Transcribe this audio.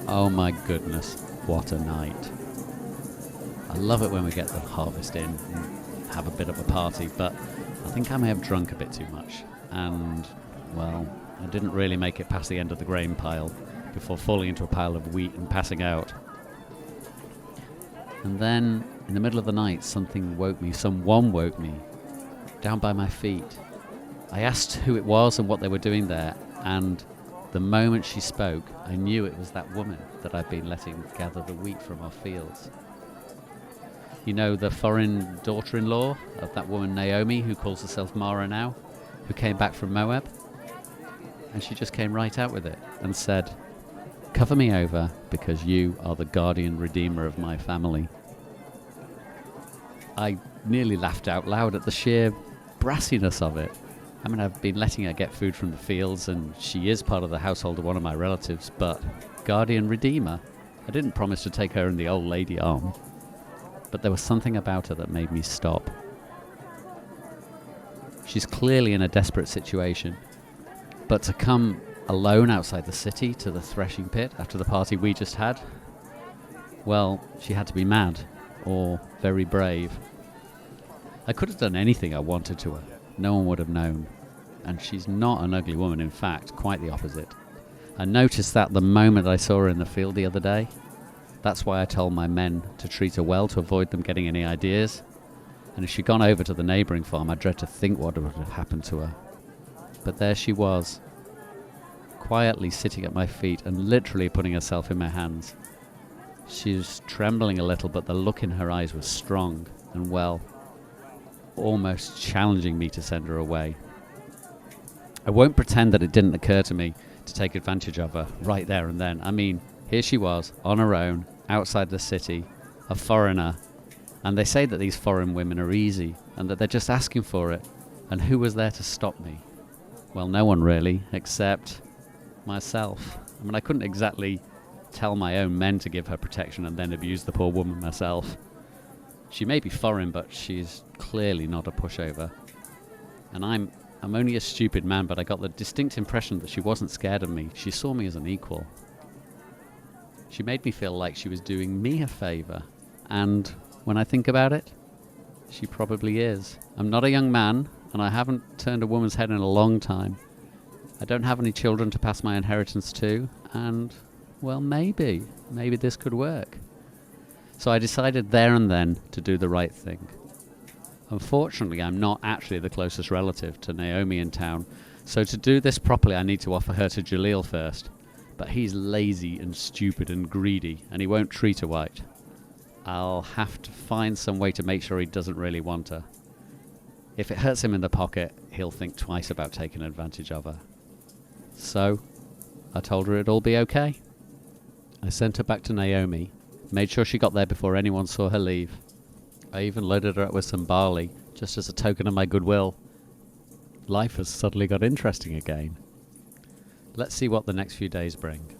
Oh my goodness, what a night. I love it when we get the harvest in and have a bit of a party, but I think I may have drunk a bit too much. And, well, I didn't really make it past the end of the grain pile before falling into a pile of wheat and passing out. And then, in the middle of the night, someone woke me, down by my feet. I asked who it was and what they were doing there, and the moment she spoke, I knew it was that woman that I'd been letting gather the wheat from our fields. You know, the foreign daughter-in-law of that woman Naomi, who calls herself Mara now, who came back from Moab? And she just came right out with it and said, "Cover me over because you are the guardian redeemer of my family." I nearly laughed out loud at the sheer brassiness of it. I mean, I've been letting her get food from the fields, and she is part of the household of one of my relatives, but guardian redeemer? I didn't promise to take her in the old lady arm. But there was something about her that made me stop. She's clearly in a desperate situation, but to come alone outside the city to the threshing pit after the party we just had, well, she had to be mad or very brave. I could have done anything I wanted to her. No one would have known. And she's not an ugly woman, in fact, quite the opposite. I noticed that the moment I saw her in the field the other day. That's why I told my men to treat her well to avoid them getting any ideas. And if she'd gone over to the neighbouring farm, I dread to think what would have happened to her. But there she was, quietly sitting at my feet and literally putting herself in my hands. She was trembling a little, but the look in her eyes was strong and, well, almost challenging me to send her away. I won't pretend that it didn't occur to me to take advantage of her right there and then. I mean, here she was, on her own, outside the city, a foreigner, and they say that these foreign women are easy, and that they're just asking for it, and who was there to stop me? Well, no one really, except myself. I mean, I couldn't exactly tell my own men to give her protection and then abuse the poor woman myself. She may be foreign, but she's clearly not a pushover. And I'm only a stupid man, but I got the distinct impression that she wasn't scared of me. She saw me as an equal. She made me feel like she was doing me a favour. And when I think about it, she probably is. I'm not a young man, and I haven't turned a woman's head in a long time. I don't have any children to pass my inheritance to, and, well, maybe this could work. So I decided there and then to do the right thing. Unfortunately, I'm not actually the closest relative to Naomi in town, so to do this properly I need to offer her to Jaleel first. But he's lazy and stupid and greedy, and he won't treat her right. I'll have to find some way to make sure he doesn't really want her. If it hurts him in the pocket, he'll think twice about taking advantage of her. So, I told her it'd all be okay. I sent her back to Naomi, made sure she got there before anyone saw her leave. I even loaded her up with some barley, just as a token of my goodwill. Life has suddenly got interesting again. Let's see what the next few days bring.